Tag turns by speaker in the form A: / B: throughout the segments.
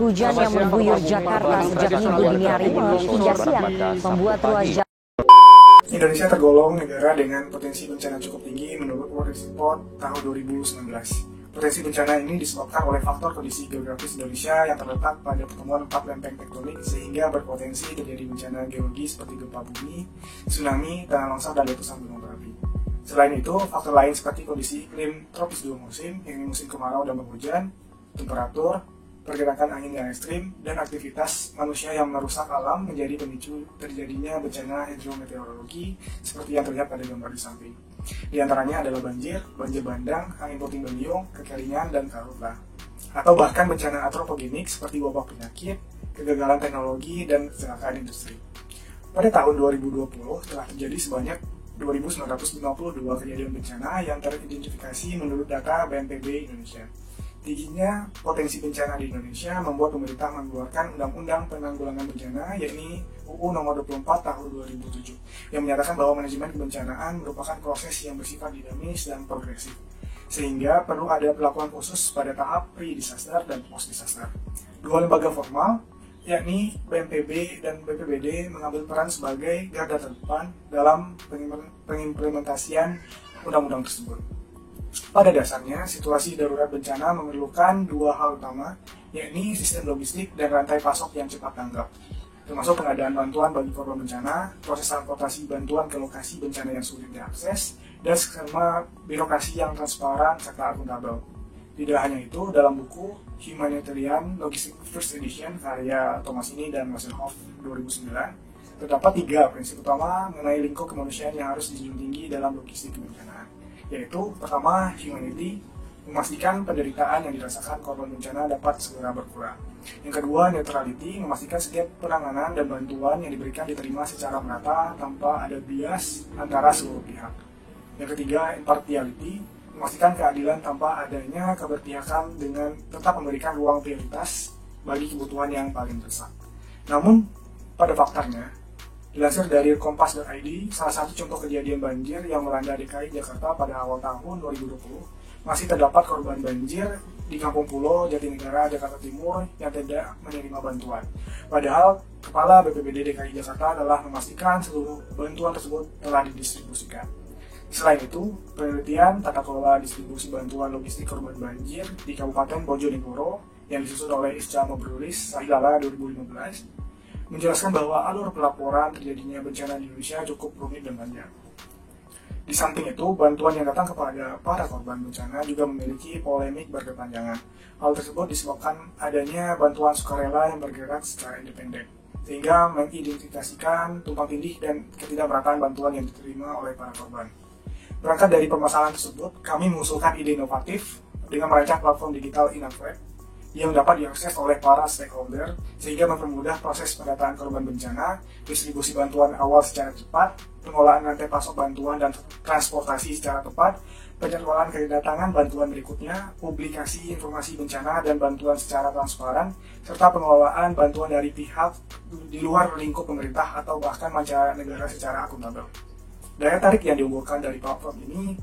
A: Hujan yang mengguyur Jakarta sejak Minggu dini hari ini hingga siang membuat ruas jalan.
B: Indonesia tergolong negara dengan potensi bencana cukup tinggi menurut World Report tahun 2019. Potensi bencana ini disebabkan oleh faktor kondisi geografis Indonesia yang terletak pada pertemuan 4 lempeng tektonik sehingga berpotensi terjadi bencana geologi seperti gempa bumi, tsunami, tanah longsor, dan letusan gunung berapi. Selain itu, faktor lain seperti kondisi iklim tropis dua musim, yakni musim kemarau dan penghujan, temperatur, pergerakan angin yang ekstrim, dan aktivitas manusia yang merusak alam menjadi pemicu terjadinya bencana hidrometeorologi seperti yang terlihat pada gambar di samping. Di antaranya adalah banjir bandang, angin puting beliung, kekeringan, dan karhutla. Atau bahkan bencana antropogenik seperti wabah penyakit, kegagalan teknologi, dan kecelakaan industri. Pada tahun 2020 telah terjadi sebanyak 2.952 kejadian bencana yang teridentifikasi menurut data BNPB Indonesia. Tingginya potensi bencana di Indonesia membuat pemerintah mengeluarkan Undang-Undang Penanggulangan Bencana, yakni UU Nomor 24 Tahun 2007, yang menyatakan bahwa manajemen kebencanaan merupakan proses yang bersifat dinamis dan progresif, sehingga perlu ada perlakuan khusus pada tahap pre-disaster dan post-disaster. Dua lembaga formal, yakni BNPB dan BPBD, mengambil peran sebagai garda terdepan dalam pengimplementasian undang-undang tersebut. Pada dasarnya, situasi darurat bencana memerlukan dua hal utama, yakni sistem logistik dan rantai pasok yang cepat tanggap, termasuk pengadaan bantuan bagi korban bencana, proses transportasi bantuan ke lokasi bencana yang sulit diakses, dan skema birokrasi yang transparan serta akuntabel. Tidak hanya itu, dalam buku Humanitarian Logistics First Edition karya Thomas Ini dan Massenhoff 2009, terdapat 3 prinsip utama mengenai lingkup kemanusiaan yang harus dijunjung tinggi dalam logistik kebencanaan. Yaitu, pertama, humanity, memastikan penderitaan yang dirasakan korban bencana dapat segera berkurang. Yang kedua, neutrality, memastikan setiap penanganan dan bantuan yang diberikan diterima secara merata tanpa ada bias antara seluruh pihak. Yang ketiga, impartiality, memastikan keadilan tanpa adanya keberpihakan dengan tetap memberikan ruang prioritas bagi kebutuhan yang paling mendesak. Namun, pada faktanya, dilansir dari kompas.id, salah satu contoh kejadian banjir yang melanda DKI Jakarta pada awal tahun 2020, masih terdapat korban banjir di Kampung Pulo, Jatinegara, Jakarta Timur yang tidak menerima bantuan. Padahal, Kepala BPBD DKI Jakarta adalah memastikan seluruh bantuan tersebut telah didistribusikan. Selain itu, penelitian tata kelola distribusi bantuan logistik korban banjir di Kabupaten Bojonegoro yang disusun oleh Isca Mobrulis Sahilala 2015 menjelaskan bahwa alur pelaporan terjadinya bencana di Indonesia cukup rumit dan panjang. Di samping itu, bantuan yang datang kepada para korban bencana juga memiliki polemik berkepanjangan. Hal tersebut disebabkan adanya bantuan sukarela yang bergerak secara independen, sehingga mengidentifikasikan tumpang tindih dan ketidakmerataan bantuan yang diterima oleh para korban. Berangkat dari permasalahan tersebut, kami mengusulkan ide inovatif dengan merancang platform digital Inakred yang dapat diakses oleh para stakeholder sehingga mempermudah proses pendataan korban bencana, distribusi bantuan awal secara cepat, pengolahan rantai pasok bantuan dan transportasi secara tepat, penjadwalan kedatangan bantuan berikutnya, publikasi informasi bencana dan bantuan secara transparan, serta pengelolaan bantuan dari pihak di luar lingkup pemerintah atau bahkan mancanegara secara akuntabel. Daya tarik yang diunggulkan dari platform ini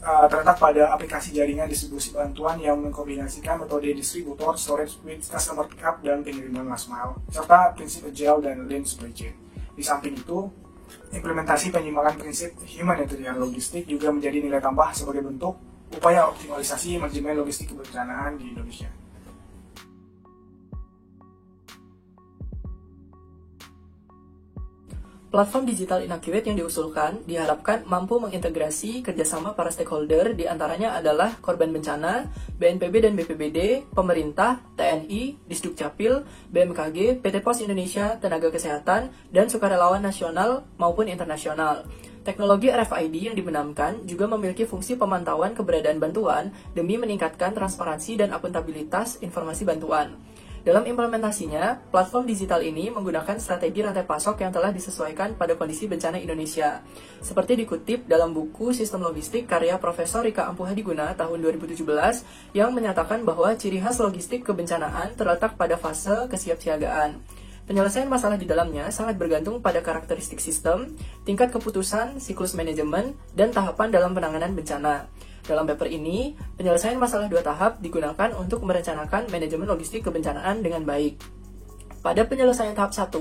B: terletak pada aplikasi jaringan distribusi bantuan yang mengkombinasikan metode distributor, storage with customer pickup, dan pengiriman last mile, serta prinsip agile dan lean supply chain. Di samping itu, implementasi penyimbangan prinsip humanitarian logistik juga menjadi nilai tambah sebagai bentuk upaya optimalisasi manajemen logistik kebencanaan di Indonesia.
C: Platform digital Inaccurate yang diusulkan diharapkan mampu mengintegrasi kerjasama para stakeholder, diantaranya adalah korban bencana, BNPB dan BPBD, pemerintah, TNI, Disdukcapil, BMKG, PT Pos Indonesia, tenaga kesehatan, dan sukarelawan nasional maupun internasional. Teknologi RFID yang dibenamkan juga memiliki fungsi pemantauan keberadaan bantuan demi meningkatkan transparansi dan akuntabilitas informasi bantuan. Dalam implementasinya, platform digital ini menggunakan strategi rantai pasok yang telah disesuaikan pada kondisi bencana Indonesia. Seperti dikutip dalam buku Sistem Logistik karya Profesor Rika Ampuhadiguna tahun 2017 yang menyatakan bahwa ciri khas logistik kebencanaan terletak pada fase kesiapsiagaan. Penyelesaian masalah di dalamnya sangat bergantung pada karakteristik sistem, tingkat keputusan, siklus manajemen, dan tahapan dalam penanganan bencana. Dalam paper ini, penyelesaian masalah 2 tahap digunakan untuk merencanakan manajemen logistik kebencanaan dengan baik. Pada penyelesaian tahap 1,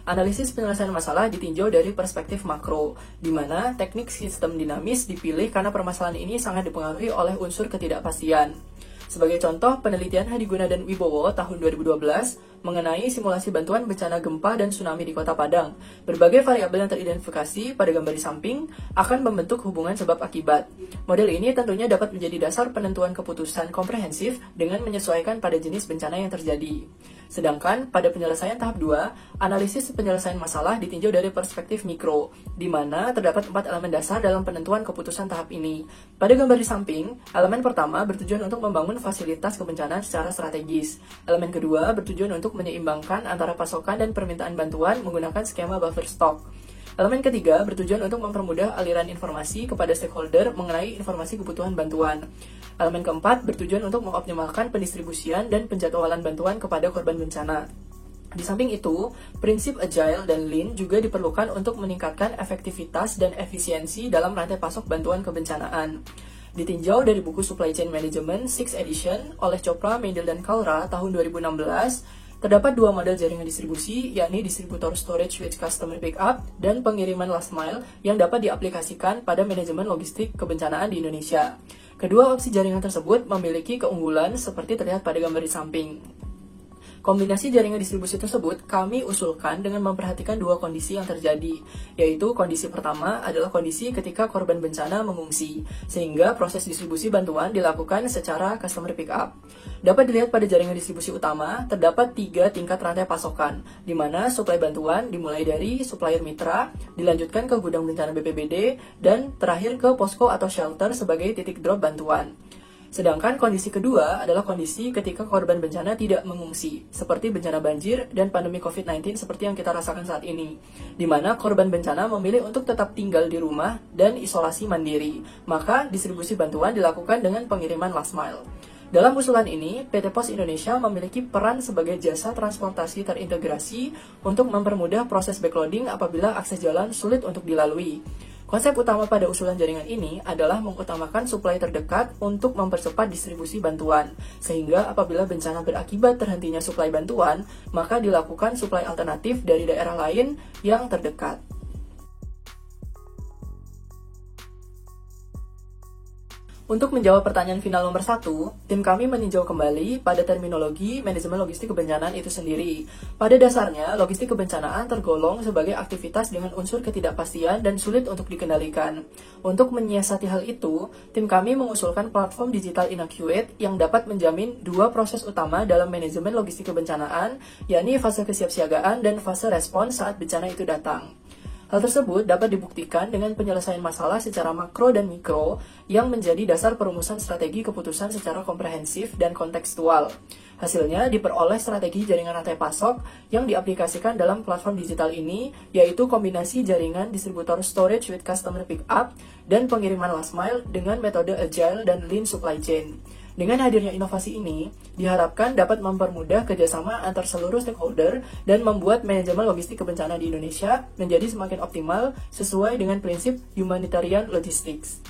C: analisis penyelesaian masalah ditinjau dari perspektif makro, di mana teknik sistem dinamis dipilih karena permasalahan ini sangat dipengaruhi oleh unsur ketidakpastian. Sebagai contoh, penelitian Hadiguna dan Wibowo tahun 2012 mengenai simulasi bantuan bencana gempa dan tsunami di Kota Padang. Berbagai variabel yang teridentifikasi pada gambar di samping akan membentuk hubungan sebab akibat. Model ini tentunya dapat menjadi dasar penentuan keputusan komprehensif dengan menyesuaikan pada jenis bencana yang terjadi. Sedangkan pada penyelesaian tahap 2, analisis penyelesaian masalah ditinjau dari perspektif mikro, di mana terdapat 4 elemen dasar dalam penentuan keputusan tahap ini. Pada gambar di samping, elemen pertama bertujuan untuk membangun fasilitas kebencanaan secara strategis. Elemen kedua bertujuan untuk menyeimbangkan antara pasokan dan permintaan bantuan menggunakan skema buffer stock. Elemen ketiga bertujuan untuk mempermudah aliran informasi kepada stakeholder mengenai informasi kebutuhan bantuan. Elemen keempat bertujuan untuk mengoptimalkan pendistribusian dan penjadwalan bantuan kepada korban bencana. Di samping itu, prinsip agile dan lean juga diperlukan untuk meningkatkan efektivitas dan efisiensi dalam rantai pasok bantuan kebencanaan. Ditinjau dari buku Supply Chain Management 6th Edition oleh Chopra, Mendel, dan Kalra tahun 2016, terdapat 2 model jaringan distribusi, yakni distributor storage with customer pickup dan pengiriman last mile yang dapat diaplikasikan pada manajemen logistik kebencanaan di Indonesia. Kedua opsi jaringan tersebut memiliki keunggulan seperti terlihat pada gambar di samping. Kombinasi jaringan distribusi tersebut kami usulkan dengan memperhatikan 2 kondisi yang terjadi, yaitu kondisi pertama adalah kondisi ketika korban bencana mengungsi, sehingga proses distribusi bantuan dilakukan secara customer pickup. Dapat dilihat pada jaringan distribusi utama, terdapat 3 tingkat rantai pasokan, di mana suplai bantuan dimulai dari supplier mitra, dilanjutkan ke gudang bencana BPBD, dan terakhir ke posko atau shelter sebagai titik drop bantuan. Sedangkan kondisi kedua adalah kondisi ketika korban bencana tidak mengungsi, seperti bencana banjir dan pandemi COVID-19 seperti yang kita rasakan saat ini, di mana korban bencana memilih untuk tetap tinggal di rumah dan isolasi mandiri, maka distribusi bantuan dilakukan dengan pengiriman last mile. Dalam usulan ini, PT Pos Indonesia memiliki peran sebagai jasa transportasi terintegrasi untuk mempermudah proses backloading apabila akses jalan sulit untuk dilalui. Konsep utama pada usulan jaringan ini adalah mengutamakan suplai terdekat untuk mempercepat distribusi bantuan, sehingga apabila bencana berakibat terhentinya suplai bantuan, maka dilakukan suplai alternatif dari daerah lain yang terdekat. Untuk menjawab pertanyaan final nomor 1, tim kami meninjau kembali pada terminologi manajemen logistik kebencanaan itu sendiri. Pada dasarnya, logistik kebencanaan tergolong sebagai aktivitas dengan unsur ketidakpastian dan sulit untuk dikendalikan. Untuk menyiasati hal itu, tim kami mengusulkan platform digital Inaccurate yang dapat menjamin 2 proses utama dalam manajemen logistik kebencanaan, yakni fase kesiapsiagaan dan fase respons saat bencana itu datang. Hal tersebut dapat dibuktikan dengan penyelesaian masalah secara makro dan mikro yang menjadi dasar perumusan strategi keputusan secara komprehensif dan kontekstual. Hasilnya diperoleh strategi jaringan rantai pasok yang diaplikasikan dalam platform digital ini, yaitu kombinasi jaringan distributor storage with customer pickup dan pengiriman last mile dengan metode agile dan lean supply chain. Dengan hadirnya inovasi ini, diharapkan dapat mempermudah kerjasama antar seluruh stakeholder dan membuat manajemen logistik kebencanaan di Indonesia menjadi semakin optimal sesuai dengan prinsip humanitarian logistics.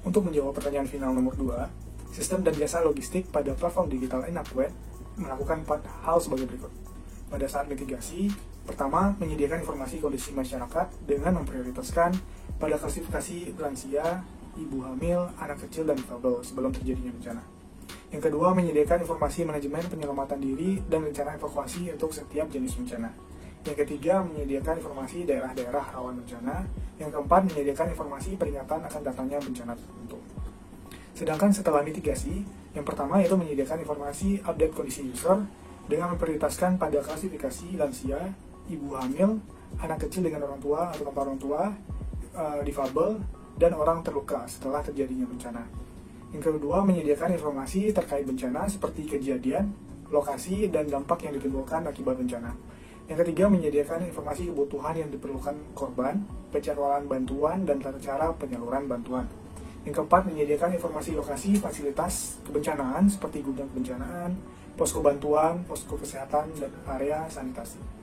B: Untuk menjawab pertanyaan final nomor 2, sistem dan jasa logistik pada platform digital Inaccurate melakukan 4 hal sebagai berikut. Pada saat mitigasi, pertama, menyediakan informasi kondisi masyarakat dengan memprioritaskan pada klasifikasi lansia, ibu hamil, anak kecil, dan difabel sebelum terjadinya bencana. Yang kedua, menyediakan informasi manajemen penyelamatan diri dan rencana evakuasi untuk setiap jenis bencana. Yang ketiga, menyediakan informasi daerah-daerah rawan bencana. Yang keempat, menyediakan informasi peringatan akan datangnya bencana tertentu. Sedangkan setelah mitigasi, yang pertama yaitu menyediakan informasi update kondisi user dengan memprioritaskan pada klasifikasi lansia, ibu hamil, anak kecil dengan orang tua atau tanpa orang tua, difabel, dan orang terluka setelah terjadinya bencana. Yang kedua, menyediakan informasi terkait bencana seperti kejadian, lokasi, dan dampak yang ditimbulkan akibat bencana. Yang ketiga, menyediakan informasi kebutuhan yang diperlukan korban, penjadwalan bantuan, dan tata cara penyaluran bantuan. Yang keempat, menyediakan informasi lokasi fasilitas kebencanaan seperti gudang kebencanaan, posko bantuan, posko kesehatan, dan area sanitasi.